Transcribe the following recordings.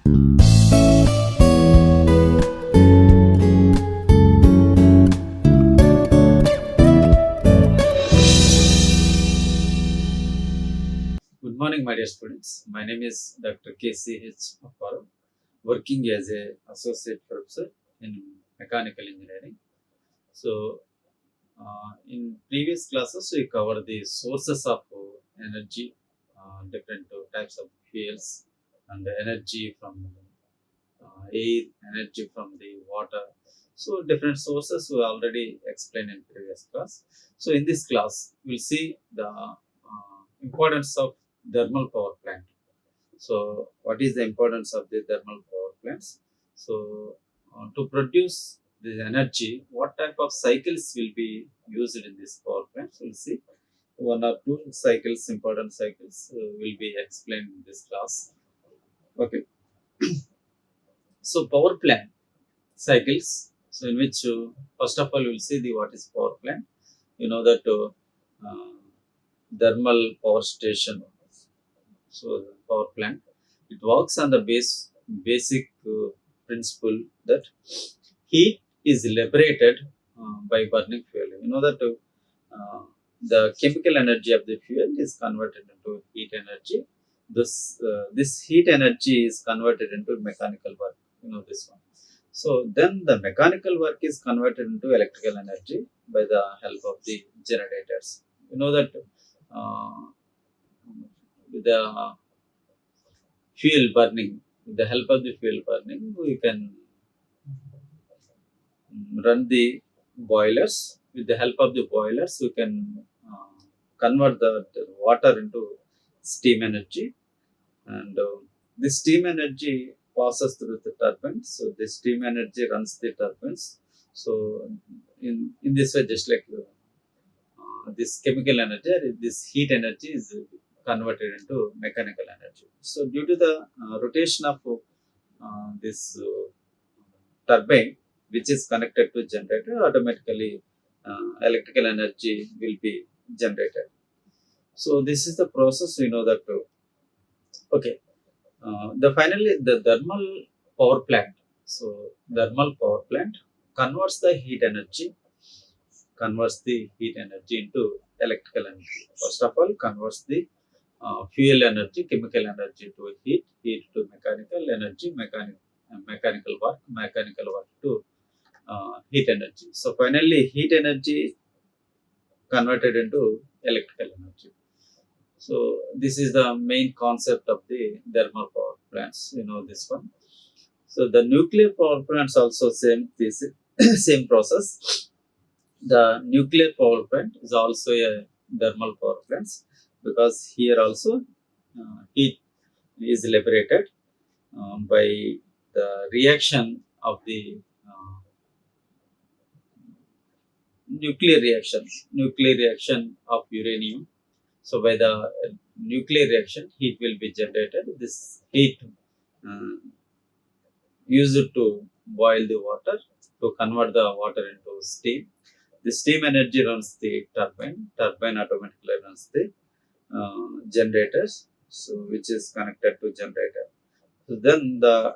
Good morning, my dear students. My name is Dr. KCH Apparao, working as a associate professor in mechanical engineering. So, in previous classes, we covered the sources of energy, different types of fuels, and the energy from air, energy from the water. So, different sources we already explained in previous class. So, in this class, we'll see the importance of thermal power plant. So, what is the importance of the thermal power plants? So, to produce this energy, what type of cycles will be used in this power plants? We'll see one or two cycles, important cycles, will be explained in this class. Okay. So, power plant cycles. So, in which first of all, we'll see the what is power plant. You know that uh, thermal power station. So, power plant, it works on the basic principle that heat is liberated by burning fuel. You know that the chemical energy of the fuel is converted into heat energy. This heat energy is converted into mechanical work. You know this one. So then the mechanical work is converted into electrical energy by the help of the generators. You know that uh, with the fuel burning, with the help of the fuel burning, we can run the boilers. With the help of the boilers, we can convert the water into steam energy, and the steam energy passes through the turbines. So the steam energy runs the turbines. So in this way, just like this chemical energy, this heat energy is converted into mechanical energy. So due to the rotation of this turbine, which is connected to generator, automatically electrical energy will be generated. So this is the process. We know that. Okay. The finally the thermal power plant. So thermal power plant converts the heat energy into electrical energy. First of all, converts the fuel energy, chemical energy to heat to mechanical energy, mechanical work to heat energy. So finally, heat energy converted into electrical energy. So this is the main concept of the thermal power plants. You know this one. So the nuclear power plants also same process. The nuclear power plant is also a thermal power plants, because here also heat is liberated by the reaction of the uh, nuclear reaction of uranium. So by the nuclear reaction, heat will be generated. This heat uh, used to boil the water, to convert the water into steam. The steam energy runs the turbine. Turbine automatically runs the generators, so which is connected to generator. So then the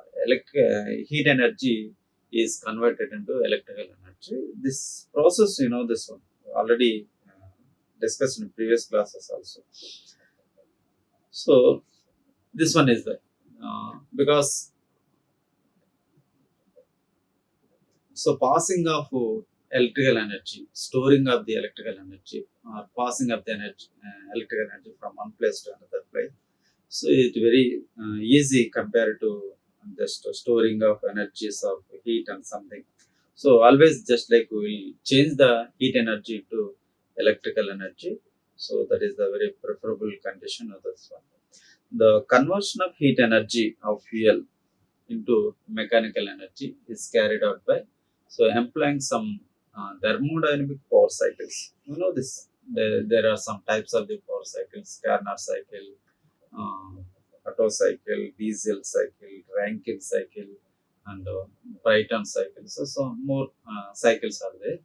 heat energy is converted into electrical energy. This process, you know, this one already discussed in previous classes also. So this one is the because so passing of electrical energy, storing of the electrical energy, or passing of the electrical energy from one place to another place. So it's very easy compared to just storing of energies of heat and something. So always just like we will change the heat energy to electrical energy. So that is the very preferable condition of this one. The conversion of heat energy of fuel into mechanical energy is carried out by employing some thermodynamic power cycles. You know this. There are some types of the power cycles: Carnot cycle, Otto cycle, Diesel cycle, Rankine cycle, and Brighton cycle. So more cycles are there.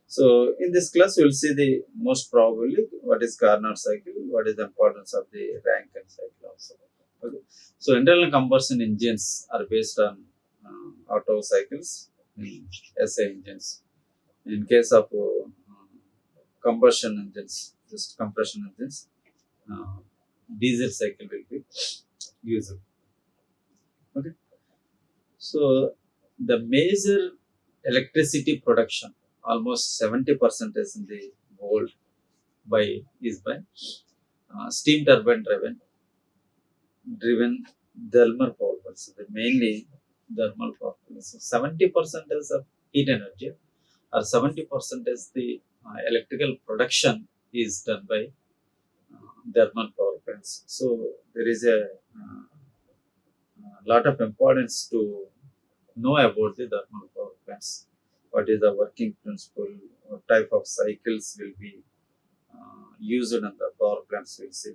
So in this class, you will see the most probably what is Carnot cycle, what is the importance of the Rankine cycle also. Okay. So internal combustion engines are based on auto cycles, SA engines. In case of combustion engines, just compression engines, uh, diesel cycle will be used. Okay. So the major electricity production, almost 70% is in the world is by steam turbine driven thermal power plants. So mainly thermal power plants. So 70% is of heat energy, or 70% is the electrical production is done by thermal power plants. So there is a lot of importance to know about the thermal power plants. What is the working principle? What type of cycles will be used in the power plants? We'll see.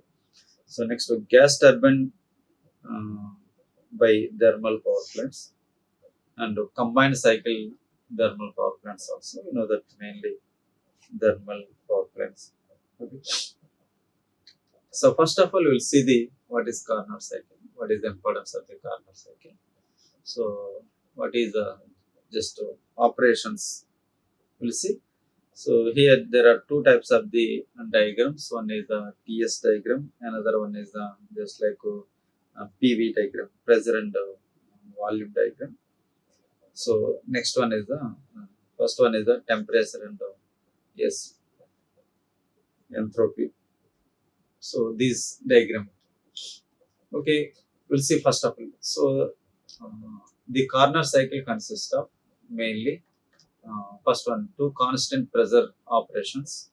So next, gas turbine uh, by thermal power plants, and combined cycle thermal power plants also. You know that mainly thermal power plants. Okay. So first of all, we'll see the what is Carnot cycle. What is the importance of the Carnot cycle? So what is the just operations? We'll see. So here there are two types of the diagrams. One is the TS diagram. Another one is the just like PV diagram, pressure and volume diagram. So next one is the first one is the temperature and yes, entropy. So this diagram. Okay, we'll see first of all. So the Carnot cycle consists of mainly first one, two constant pressure operations.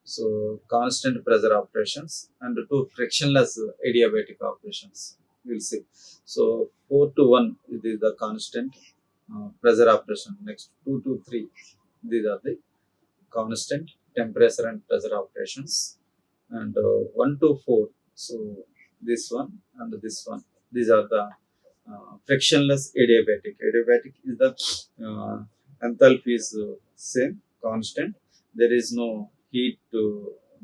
So constant pressure operations and two frictionless adiabatic operations. We'll see. So 4 to 1, it is the constant pressure operation. Next 2 to 3, these are the constant temperature and pressure operations. And 1 to 4, so this one and this one, these are the frictionless adiabatic. Adiabatic is the enthalpy is same, constant. There is no heat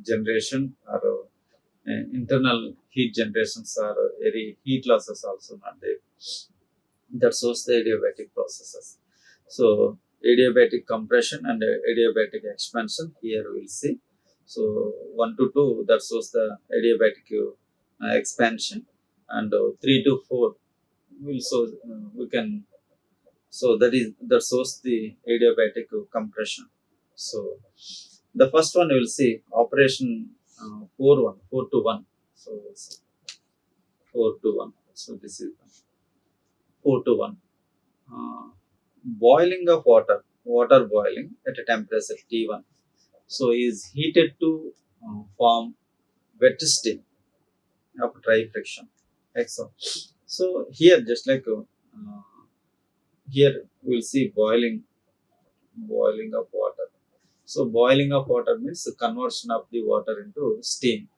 generation or internal heat generations or any heat losses also not there. That shows the adiabatic processes. So adiabatic compression and adiabatic expansion here we will see. So 1 to 2, that shows the adiabatic expansion, and 3 to 4 will show we can, so that shows the adiabatic compression. So the first one you will see operation 4 to 1. So it's 4 to 1. So this is 4 to 1. Uh, Boiling of water boiling at a temperature T1. So is heated to form wet steam of dry friction. Excellent. So here just like here we'll see boiling of water. So boiling of water means the conversion of the water into steam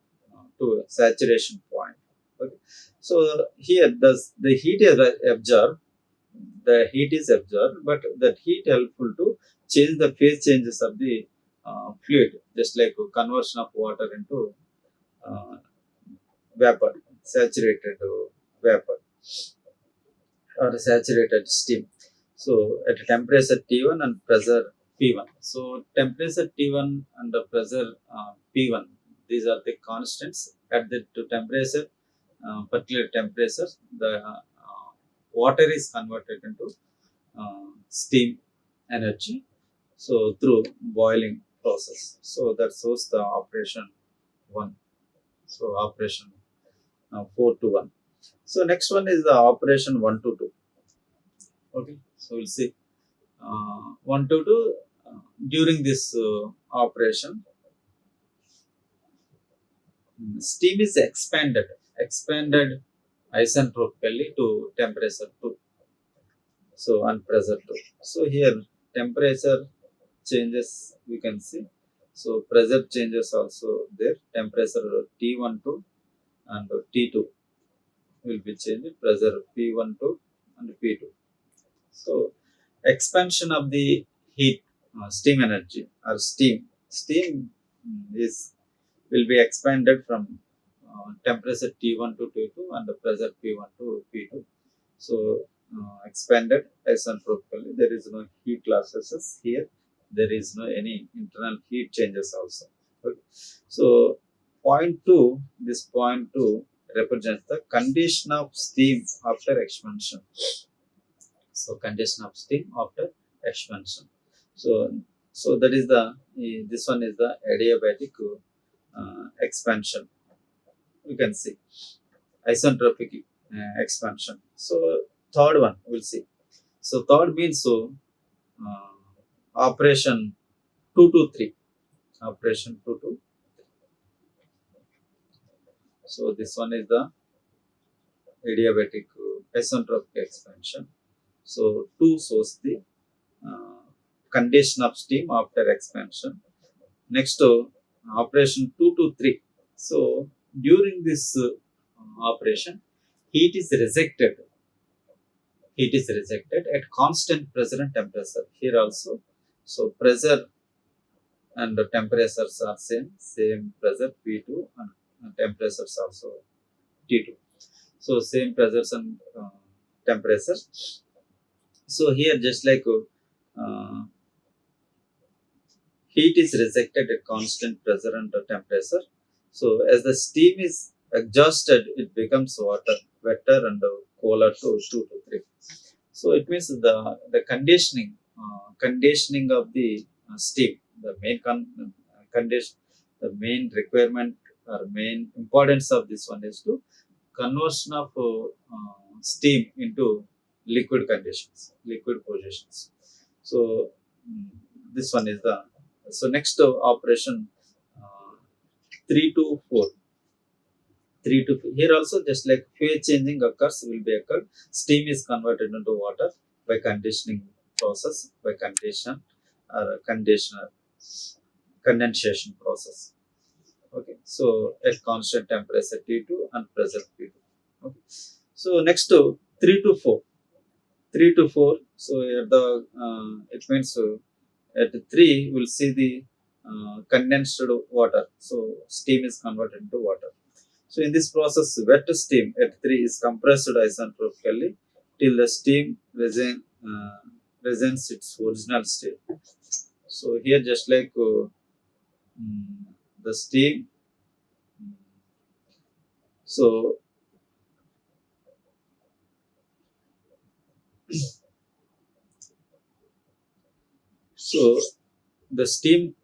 to a saturation point. Okay. So here the heat is absorbed. The heat is absorbed, but that heat helpful to change the phase changes of the fluid, just like conversion of water into uh, vapor, saturated vapor or saturated steam. So at temperature T1 and pressure P1. So temperature T1 and the pressure P1, these are the constants. At the to temperature, particular temperature, the water is converted into steam energy. So through boiling process. So that shows the operation 1. So operation 4 to 1. So next one is the operation 1 to 2. Okay. So we'll see 1 to 2 during this operation, steam is expanded isentropically to temperature 2. So and pressure 2. So here temperature changes we can see. So pressure changes also there. Temperature T1 to and T2 will be changed. Pressure P1 to and P2. So expansion of the heat, steam energy or steam is will be expanded from temperature T1 to T2 and the pressure P1 to So expanded isentropically, there is no heat losses here, there is no any internal heat changes also. Okay. So point 2, this point 2 represents the condition of steam after expansion. So condition of steam after expansion. So that is the this one is the adiabatic expansion. You can see isentropic expansion. So third one we'll see. So third means uh, operation 2 to 3. Operation 2 to. So this one is the adiabatic isentropic expansion. So 2 shows the uh, condition of steam after expansion. Next operation 2 to 3. So during this operation, heat is rejected. Heat is rejected at constant pressure and temperature. Here also, so pressure and the temperatures are same pressure P2 and temperatures also T2. So same pressures and temperatures. So here just like heat is rejected at constant pressure and temperature. So as the steam is exhausted, it becomes water, wetter and cooler to 2 to 3. So it means the conditioning of the steam, the condition, the main requirement or main importance of this one is to conversion of steam into liquid conditions, liquid positions. So mm, this one is the next operation uh, 3 to 4. 3 to 4. Here also just like phase changing occurs will be occurred. Steam is converted into water by conditioning process, by condition or conditioner condensation process. Okay. So at constant temperature T2 and pressure P2. Okay. So next to 3 to 4. 3 to 4. So at the it means at 3 we'll see the condensed water. So steam is converted into water. So in this process, wet steam at 3 is compressed isentropically till the steam resigns its original state. So here just like mm, the steam. So so the steam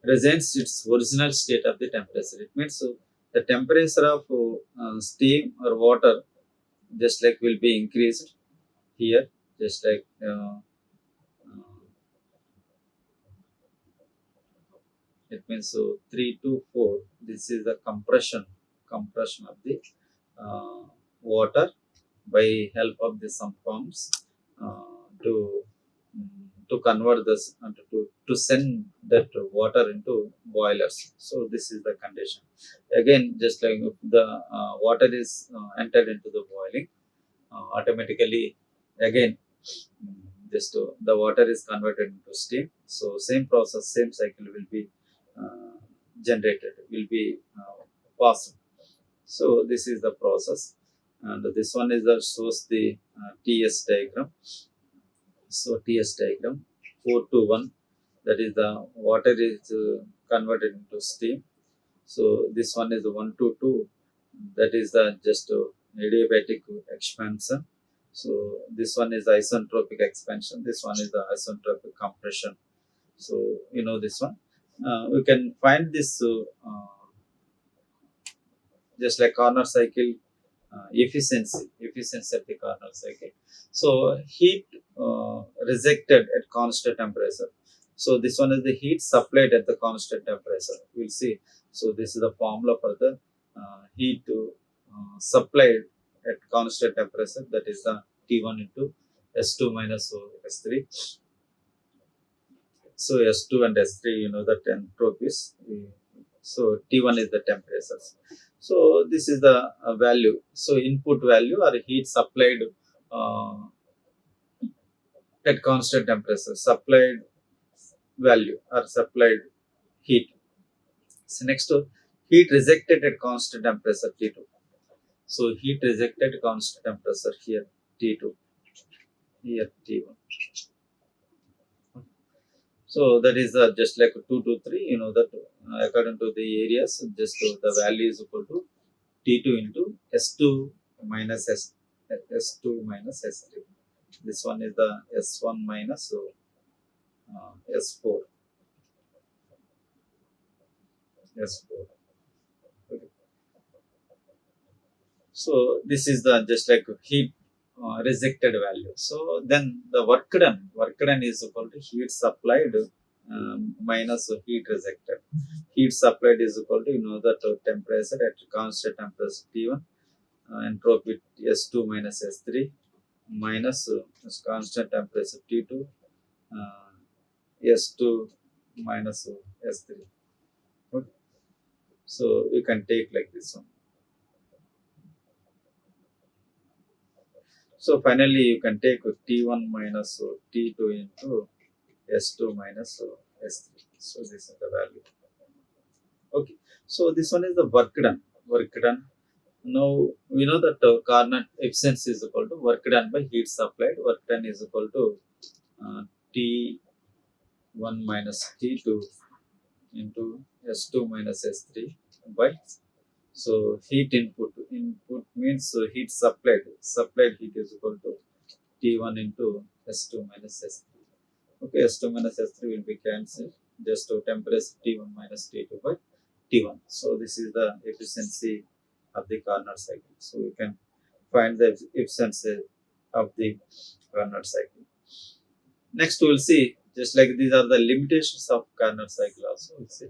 resigns its original state of the temperature. It means the temperature of steam or water just like will be increased here, just like it means 3 to 4. This is the compression of the uh, water by help of the some pumps to to convert this and to send that water into boilers. So this is the condition. Again, just like if the water is entered into the boiling, automatically again just the water is converted into steam. So same process, same cycle will be uh, generated, will be passed. So this is the process, and this one is the shows the TS diagram. So TS diagram 4 to 1, that is the water is converted into steam. So this one is the 1 to 2, that is the just adiabatic expansion. So this one is the isentropic expansion. This one is the isentropic compression. So you know this one. We can find this just like corner cycle efficiency of the corner cycle. So heat rejected at constant temperature. So this one is the heat supplied at the constant temperature. We'll see. So this is the formula for the heat supplied at constant temperature. That is the T1 into S2 minus S3. So S2 and S3, you know the entropies. So T1 is the temperatures. So this is the value. So input value or heat supplied uh, at constant temperature, supplied value or supplied heat. So next to heat rejected at constant temperature T2. So heat rejected constant temperature here T2, here T1. So that is just like 2 to 3, that according to the areas, just the value is equal to T2 into S2 minus S2 minus S3. This one is the S1 minus S4. S4. Okay. So this is the just like heat rejected value. So then the work done is equal to heat supplied minus heat rejected. Heat supplied is equal to that temperature at constant temperature T1, entropy S2 minus S3 minus constant temperature T2, uh, S2 minus S3. Okay. So you can take like this one. So finally, you can take T1 minus T2 into S2 minus S3. So this is the value. Okay. So this one is the work done. Work done. Now we know that Carnot efficiency is equal to work done by heat supplied. Work done is equal to T1 minus T2 into S2 minus S3 by, so heat input means heat supplied. Supplied heat is equal to T1 into S2 minus S3. Okay, S2 minus S3 will be cancelled. Just to temperature T1 minus T2 by T1. So this is the efficiency of the Carnot cycle. So we can find the efficiency of the Carnot cycle. Next we will see, just like these are the limitations of Carnot cycle also. We'll see.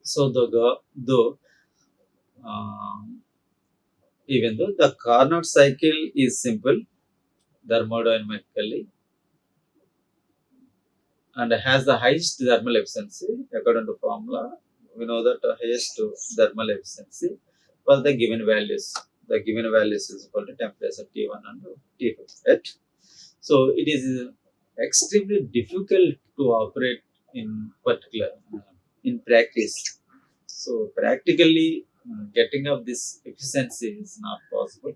So though um, even though the Carnot cycle is simple thermodynamically and has the highest thermal efficiency according to formula, we know that the highest thermal efficiency for the given values. The given values is equal to temperature T1 and T2. Right? So it is extremely difficult to operate in particular in practice. So practically getting up this efficiency is not possible.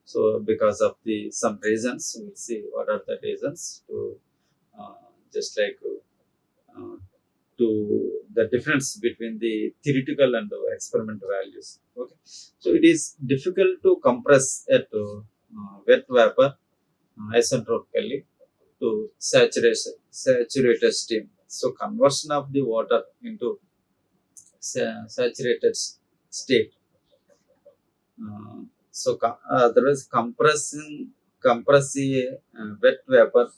So because of the some reasons, we'll see what are the reasons to just like uh, to the difference between the theoretical and the experimental values. Okay, so it is difficult to compress at wet vapor isentropically to saturated steam. So conversion of the water into saturated state. Otherwise compressing wet vapor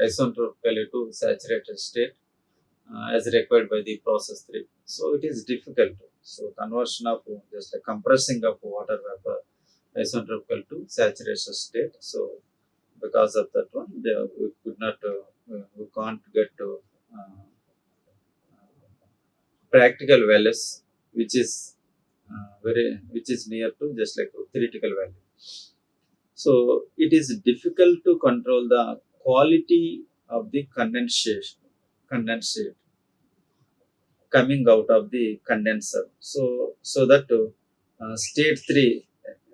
isentropically to saturated state as required by the process 3. So it is difficult. So conversion of just a compressing of water vapor isentropical to saturation state. So because of that one, we could not, we can't get to practical values, which is which is near to just like a theoretical value. So it is difficult to control the quality of the condensate coming out of the condenser. So that state 3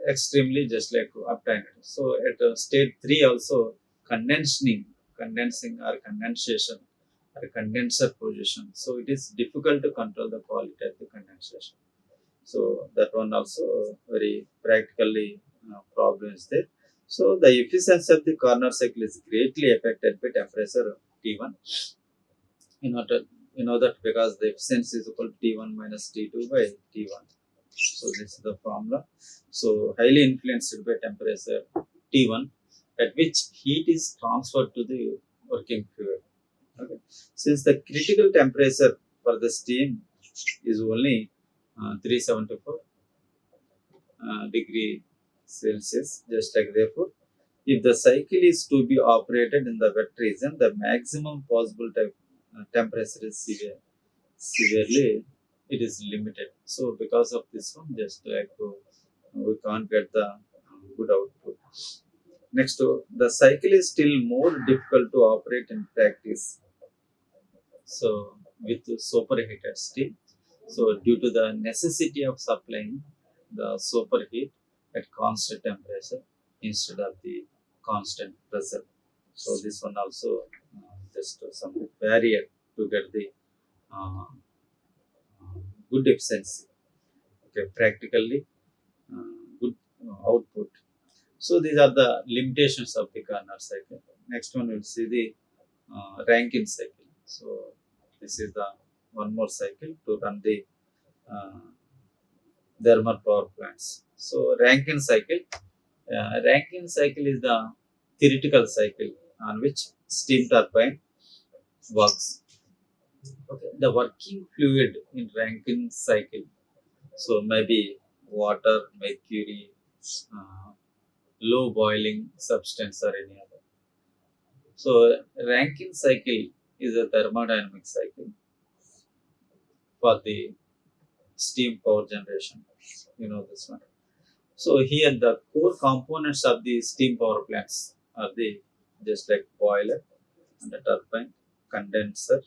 extremely just like obtained. So at state 3 also condensing or condensation or condenser position. So it is difficult to control the quality of the condensation. So that one also very practically problem is there. So the efficiency of the Carnot cycle is greatly affected by temperature T1. You know that because the efficiency is equal to T1 minus T2 by T1. So this is the formula. So highly influenced by temperature T1 at which heat is transferred to the working fluid. Okay. Since the critical temperature for the steam is only 374 degree Celsius, just like therefore, if the cycle is to be operated in the wet region, the maximum possible temperature is severely it is limited. So because of this one, just like we can't get the good output. Next, the cycle is still more difficult to operate in practice. So with superheated steam, so due to the necessity of supplying the superheat at constant temperature instead of the constant pressure. So this one also just some barrier to get the uh, good efficiency. Okay, practically good output. So these are the limitations of the Carnot cycle. Next one we'll see the Rankine cycle. So this is the one more cycle to run the uh, thermal power plants. So Rankine cycle is the theoretical cycle on which steam turbine works. Okay, the working fluid in Rankine cycle. So maybe water, mercury, uh, low boiling substance or any other. So Rankine cycle is a thermodynamic cycle for the steam power generation. You know this one. So here the core components of the steam power plants are the just like boiler and the turbine, condenser.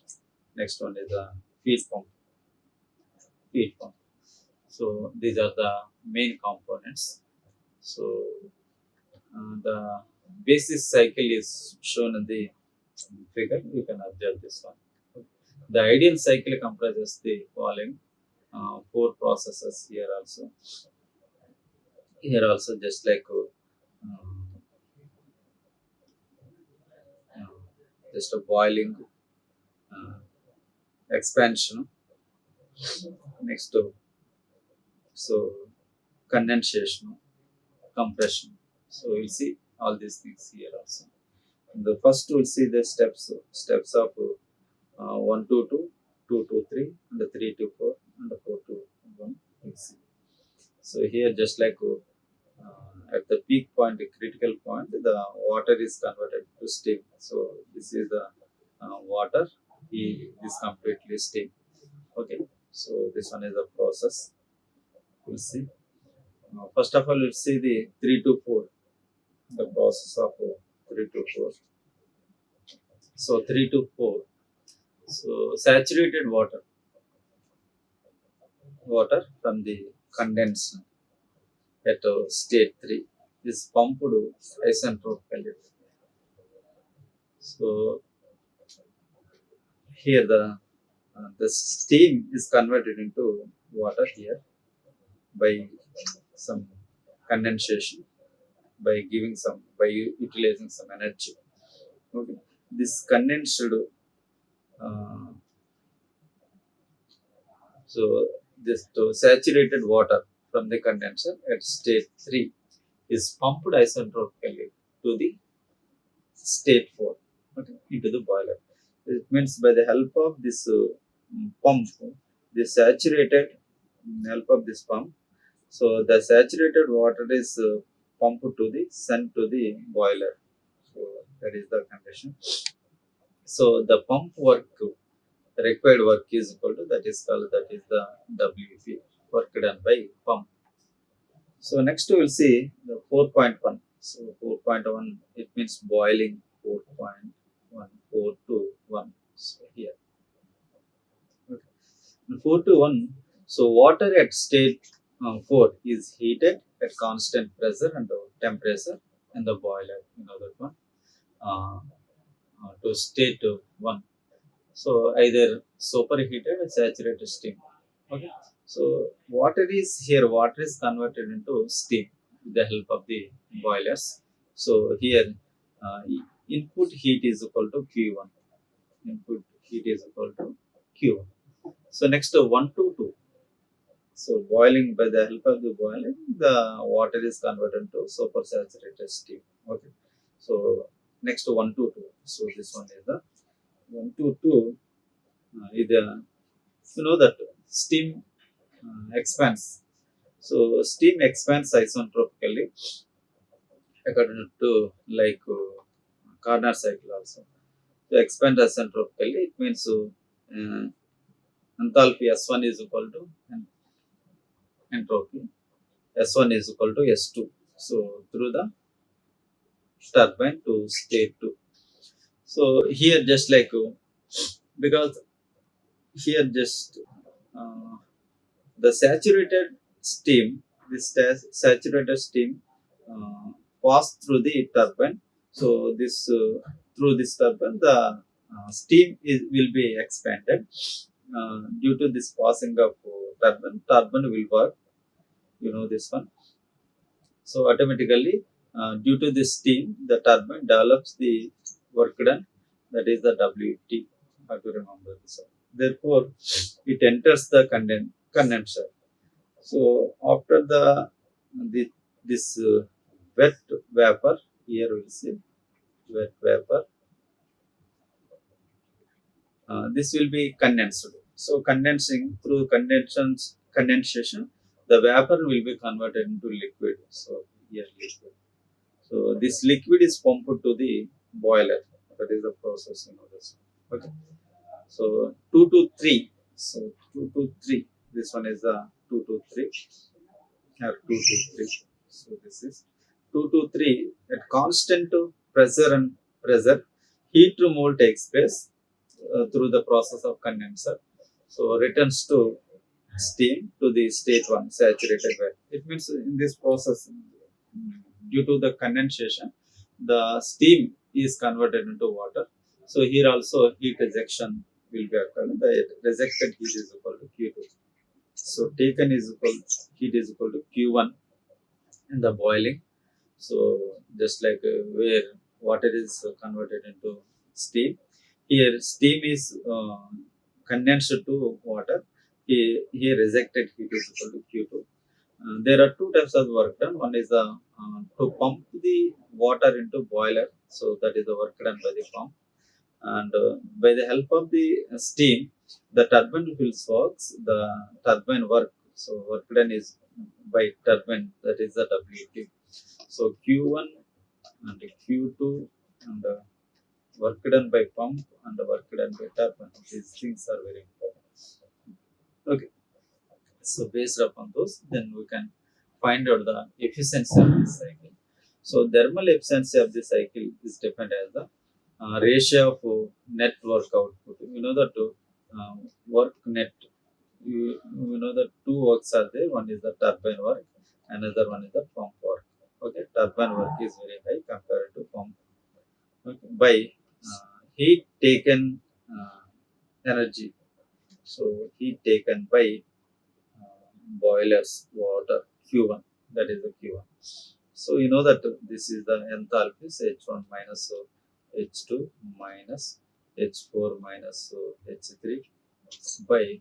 Next one is the feed pump. Feed pump. So these are the main components. So the basic cycle is shown in the figure. You can observe this one. The ideal cycle comprises the following four processes here also. Here also just like uh, just a boiling, uh, expansion, next to so condensation, compression. So we'll see all these things here also. The first we'll see the steps of 1 to 2, 2 to 3, and the 3 to 4, and the 4 to 1. We'll see. So here just like at the peak point, the critical point, the water is converted to steam. So this is the water. It is completely steam. Okay. So this one is the process. We'll see. First of all, we'll see the 3 to 4. The process of 3 to 4. So 3 to 4. So saturated water from the condenser at state 3 is pumped isentropically. So here the steam is converted into water here by some condensation, by utilizing some energy. Okay. This condensed uh, so this saturated water from the condenser at state 3 is pumped isentropically to the state 4, okay, into the boiler. It means by the help of this pump, the saturated help of this pump, so the saturated water is pumped to the sent to the boiler. So that is the condition. So the pump work, required work is equal to that is the WP, work done by pump. So next we will see the 4.1. So 4.1 it means boiling 4.1, 4 to 1. So here. Okay. 4 to 1. So water at state 4 is heated at constant pressure and temperature in the boiler. You know that one. Uh, to state 1. So either superheated or saturated steam. Okay. So water is converted into steam with the help of the boilers. So here input heat is equal to Q1. Input heat is equal to Q1. So next 1 to 2. So boiling, by the help of the boiling, the water is converted to supersaturated steam. Okay. So next 1 to 2. So this one is the 1 to 2 is the, you know that steam expands. So steam expands isentropically according to like Carnot cycle also. So expand isentropically, it means enthalpy S1 is equal to entropy S1 is equal to S2. So through the turbine to state 2. So here just like because here just uh, the saturated steam this saturated steam pass through the turbine. So this through this turbine, the steam will be expanded. Due to this passing of turbine will work. You know this one. So automatically, due to this steam, the turbine develops the work done. That is the WT. Have to remember this one. Therefore, it enters the condenser. So after the this wet vapor, here we see wet vapor, this will be condensed. So condensing through condensation, the vapor will be converted into liquid. So here liquid. So this liquid is pumped to the boiler. That is the process. You know this. Okay. So 2 to 3. So 2 to 3. This one is the 2 to 3. Have 2 to 3. So this is 2 to 3 at constant pressure and pressure. Heat removal takes place through the process of condenser. So returns to steam to the state 1 saturated wet. It means in this process, due to the condensation, the steam is converted into water. So here also heat rejection will be occurring. The rejected heat is equal to Q2. So taken is equal heat is equal to Q1 in the boiling. So just like where water is converted into steam, here steam is condensed to water. Here rejected heat is equal to Q2. There are two types of work done. One is to pump the water into boiler. So that is the work done by the pump. And by the help of the steam, the turbine fills works, the turbine work. So work done is by turbine, that is the WT. So Q1 and Q2 and work done by pump and work done by turbine. These things are very important. Okay. So based upon those, then we can find out the efficiency of this cycle. So thermal efficiency of the cycle is defined as the ratio of net work output. You know that work net. You know the two works are there. One is the turbine work, another one is the pump work. Okay, turbine work is very high compared to pump. Okay, by heat taken energy. So heat taken by boilers water Q1, that is the Q1. So you know that this is the enthalpy H1 minus H2 minus H4 minus H3 by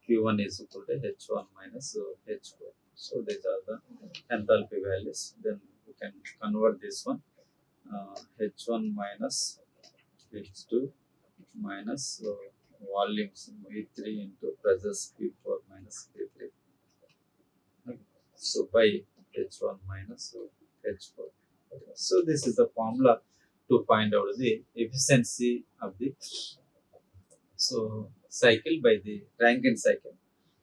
Q1 is equal to H1 minus H4. So these are the enthalpy values. Then we can convert this one H1 minus H2 minus volumes V3 into pressures P4 minus P3. Okay. So by H1 minus H4. Okay. So this is the formula to find out the efficiency of the cycle by the Rankine cycle.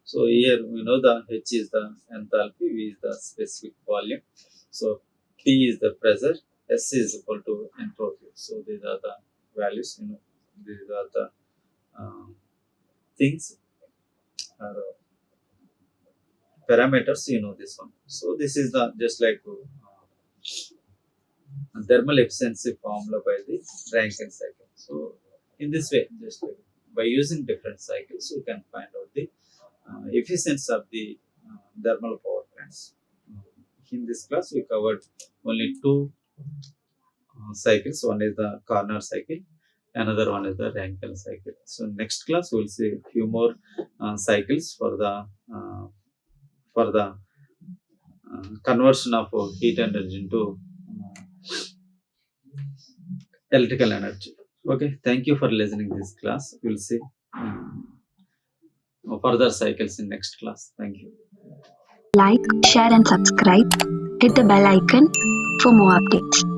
So here we know the H is the enthalpy, V is the specific volume. So T is the pressure, S is equal to entropy. So these are the values. You know, these are the things. Parameters, you know this one. So this is the just like thermal efficiency formula by the Rankine cycle. So in this way, just like by using different cycles, you can find out the efficiency of the thermal power plants. In this class, we covered only two cycles. One is the Corner cycle, another one is the Rankine cycle. So next class, we'll see a few more cycles for the conversion of heat energy into electrical energy. Okay, thank you for listening this class. We'll see further cycles in next class. Thank you. Like, share and subscribe. Hit the bell icon for more updates.